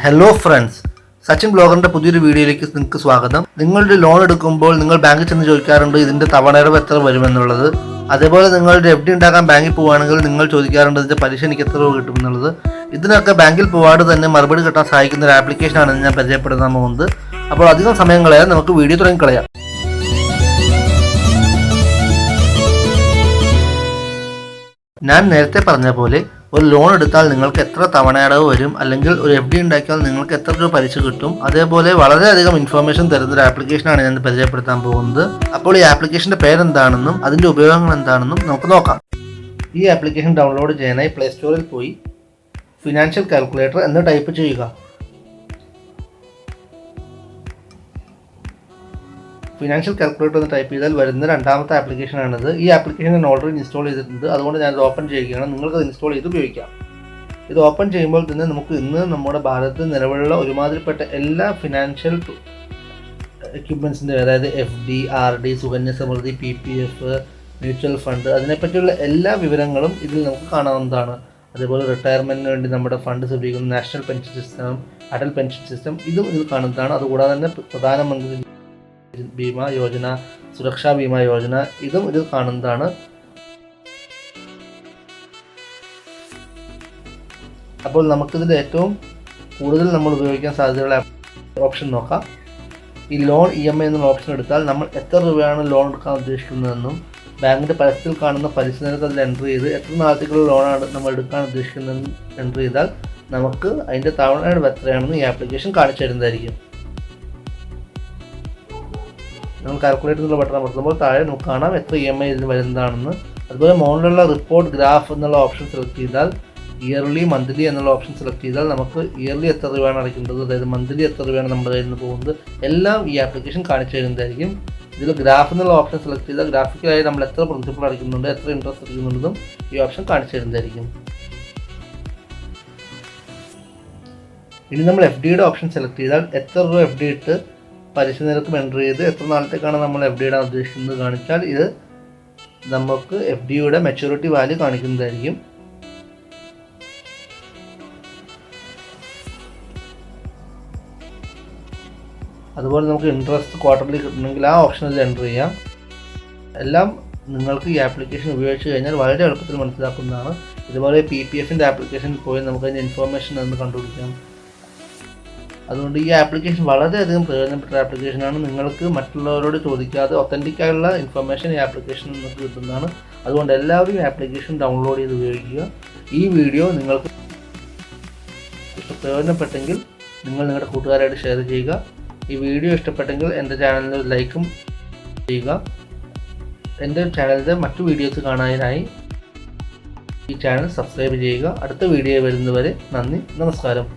Hello friends, Sachin ബ്ലോഗറിന്റെ പുതിയൊരു വീഡിയോയിലേക്ക് നിങ്ങൾക്ക് സ്വാഗതം. നിങ്ങളുടെ ലോൺ എടുക്കുമ്പോൾ നിങ്ങൾ ബാങ്കിൽ ചെന്ന് ചോദിക്കാറുണ്ട് ഇതിന്റെ തവണയടവ് എത്ര വരുമെന്നുള്ളത്. അതേപോലെ നിങ്ങളുടെ എഫ് ഡി ഉണ്ടാക്കാൻ ബാങ്കിൽ പോവുകയാണെങ്കിൽ നിങ്ങൾ ചോദിക്കാറുണ്ട് ഇതിന്റെ പലിശ എനിക്ക് എത്ര രൂപ കിട്ടുമെന്നുള്ളത്. ഇതിനൊക്കെ ബാങ്കിൽ പോവാതെ തന്നെ മറുപടി കിട്ടാൻ സഹായിക്കുന്ന ഒരു ആപ്ലിക്കേഷനാണ് ഞാൻ പരിചയപ്പെടുത്താൻ പോകുന്നത്. അപ്പോൾ അധികം സമയം കളയാൻ നമുക്ക് വീഡിയോ തുടങ്ങിക്കളയാം. ഞാൻ നേരത്തെ പറഞ്ഞ പോലെ ഒരു ലോൺ എടുത്താൽ നിങ്ങൾക്ക് എത്ര തവണയടവ് വരും, അല്ലെങ്കിൽ ഒരു എഫ് ഡി ഉണ്ടാക്കിയാൽ നിങ്ങൾക്ക് എത്ര രൂപ പലിശ കിട്ടും, അതേപോലെ വളരെയധികം ഇൻഫർമേഷൻ തരുന്ന ഒരു ആപ്ലിക്കേഷനാണ് ഞാൻ പരിചയപ്പെടുത്താൻ പോകുന്നത്. അപ്പോൾ ഈ ആപ്ലിക്കേഷന്റെ പേരെന്താണെന്നും അതിന്റെ ഉപയോഗങ്ങൾ എന്താണെന്നും നമുക്ക് നോക്കാം. ഈ ആപ്ലിക്കേഷൻ ഡൗൺലോഡ് ചെയ്യാനായി പ്ലേ സ്റ്റോറിൽ പോയി ഫിനാൻഷ്യൽ കാൽക്കുലേറ്റർ എന്ന് ടൈപ്പ് ചെയ്യുക. ഫിനാൻഷ്യൽ കാൽക്കുലേറ്റർ എന്ന് ടൈപ്പ് ചെയ്താൽ വരുന്ന രണ്ടാമത്തെ ആപ്ലിക്കേഷനാണിത്. ഈ ആപ്ലിക്കേഷൻ ഞാൻ ഓൾറെഡി ഇൻസ്റ്റാൾ ചെയ്തിട്ടുണ്ട്, അതുകൊണ്ട് ഞാനത് ഓപ്പൺ ചെയ്യുകയാണ്. നിങ്ങൾക്ക് ഇൻസ്റ്റാൾ ചെയ്ത് ഉപയോഗിക്കാം. ഇത് ഓപ്പൺ ചെയ്യുമ്പോൾ തന്നെ നമുക്ക് ഇന്ന് നമ്മുടെ ഭാരതത്തിൽ നിലവിലുള്ള ഒരുമാതിരിപ്പെട്ട എല്ലാ ഫിനാൻഷ്യൽ എക്യുപ്മെൻറ്റ്സിൻ്റെ, അതായത് F D, R D, Sukanya Samriddhi, PPF, mutual fund, അതിനെപ്പറ്റിയുള്ള എല്ലാ വിവരങ്ങളും ഇതിൽ നമുക്ക് കാണാവുന്നതാണ്. അതേപോലെ റിട്ടയർമെൻറ്റിന് വേണ്ടി നമ്മുടെ ഫണ്ട് ഉപയോഗിക്കുന്ന national pension system, Atal pension system, ഇതും ഇതിൽ കാണുന്നതാണ്. അതുകൂടാതെ തന്നെ പ്രധാനമന്ത്രി ബീമാ യോജന, സുരക്ഷാ ബീമാ യോജന, ഇതും ഇതിൽ കാണുന്നതാണ്. അപ്പോൾ നമുക്കിതിൽ ഏറ്റവും കൂടുതൽ നമ്മൾ ഉപയോഗിക്കാൻ സാധ്യതയുള്ള ഓപ്ഷൻ നോക്കാം. ഈ ലോൺ EMI എന്നുള്ള ഓപ്ഷൻ എടുത്താൽ നമ്മൾ എത്ര രൂപയാണ് ലോൺ എടുക്കാൻ ഉദ്ദേശിക്കുന്നതെന്നും ബാങ്കിൻ്റെ പരസ്യത്തിൽ കാണുന്ന പലിശ നിരക്ക് അതിൽ എൻ്റർ ചെയ്ത് എത്ര നാളത്തേക്കുള്ള ലോണാണ് നമ്മൾ എടുക്കാൻ ഉദ്ദേശിക്കുന്നതെന്ന് എൻ്റർ ചെയ്താൽ നമുക്ക് അതിൻ്റെ തവണയുടെ എത്രയാണെന്ന് ഈ ആപ്ലിക്കേഷൻ കാണിച്ചു തരുന്നതായിരിക്കും. നമ്മൾ കാൽക്കുലേറ്റ് എന്നുള്ള ബട്ടൺ അമർത്തുമ്പോൾ താഴെ നമുക്ക് കാണാം എത്ര EMI ഇതിന് വരുന്നതാണെന്ന്. അതുപോലെ മുകളിലുള്ള റിപ്പോർട്ട് ഗ്രാഫ് എന്നുള്ള ഓപ്ഷൻ സെലക്ട് ചെയ്താൽ ഇയർലി, മന്ത്ലി എന്നുള്ള ഓപ്ഷൻ സെലക്ട് ചെയ്താൽ നമുക്ക് ഇയർലി എത്ര രൂപയാണ് അടയ്ക്കേണ്ടത്, അതായത് മന്ത്ലി എത്ര രൂപയാണ് നമ്മുടെ കയ്യിൽ നിന്ന് പോകുന്നത്, എല്ലാം ഈ ആപ്ലിക്കേഷൻ കാണിച്ചു തരുന്നതായിരിക്കും. ഇതിൽ ഗ്രാഫ് എന്നുള്ള ഓപ്ഷൻ സെലക്ട് ചെയ്താൽ ഗ്രാഫിക്കലായി നമ്മൾ എത്ര പ്രിൻസിപ്പൽ അടയ്ക്കുന്നുണ്ട്, എത്ര ഇൻട്രസ്റ്റ് അടയ്ക്കുന്നുണ്ടെന്നും ഈ ഓപ്ഷൻ കാണിച്ചു തരുന്നതായിരിക്കും. ഇനി നമ്മൾ FD യുടെ ഓപ്ഷൻ സെലക്ട് ചെയ്താൽ എത്ര രൂപ FD ഇട്ട് പലിശ നിരക്ക് എൻ്റർ ചെയ്ത് എത്ര നാളത്തേക്കാണ് നമ്മൾ FD ഇടാൻ ഉദ്ദേശിക്കുന്നത് കാണിച്ചാൽ ഇത് നമുക്ക് FD യുടെ മെച്യൂരിറ്റി വാല്യൂ കാണിക്കുന്നതായിരിക്കും. അതുപോലെ നമുക്ക് ഇൻട്രസ്റ്റ് ക്വാർട്ടർലി കിട്ടണമെങ്കിൽ ആ ഓപ്ഷനിൽ എൻ്റർ ചെയ്യാം. എല്ലാം നിങ്ങൾക്ക് ഈ ആപ്ലിക്കേഷൻ ഉപയോഗിച്ച് കഴിഞ്ഞാൽ വളരെ എളുപ്പത്തിൽ മനസ്സിലാക്കുന്നതാണ്. ഇതുപോലെ PPFൻ്റെ ആപ്ലിക്കേഷനിൽ പോയി നമുക്ക് അതിൻ്റെ ഇൻഫർമേഷൻ എന്ന് കണ്ടുപിടിക്കാം. അതുകൊണ്ട് ഈ ആപ്ലിക്കേഷൻ വളരെയധികം പ്രയോജനപ്പെട്ട ആപ്ലിക്കേഷനാണ്. നിങ്ങൾക്ക് മറ്റുള്ളവരോട് ചോദിക്കാതെ ഒത്തൻറ്റിക് ആയുള്ള ഇൻഫർമേഷൻ ഈ ആപ്ലിക്കേഷനിൽ നിങ്ങൾക്ക് കിട്ടുന്നതാണ്. അതുകൊണ്ട് എല്ലാവരും ഈ ആപ്ലിക്കേഷൻ ഡൗൺലോഡ് ചെയ്ത് ഉപയോഗിക്കുക. ഈ വീഡിയോ നിങ്ങൾക്ക് പ്രയോജനപ്പെട്ടെങ്കിൽ നിങ്ങൾ നിങ്ങളുടെ കൂട്ടുകാരായിട്ട് ഷെയർ ചെയ്യുക. ഈ വീഡിയോ ഇഷ്ടപ്പെട്ടെങ്കിൽ എൻ്റെ ചാനലിന് ലൈക്കും ചെയ്യുക. എൻ്റെ ചാനലിൻ്റെ മറ്റു വീഡിയോസ് കാണാനായി ഈ ചാനൽ സബ്സ്ക്രൈബ് ചെയ്യുക. അടുത്ത വീഡിയോ വരുന്നവരെ നന്ദി, നമസ്കാരം.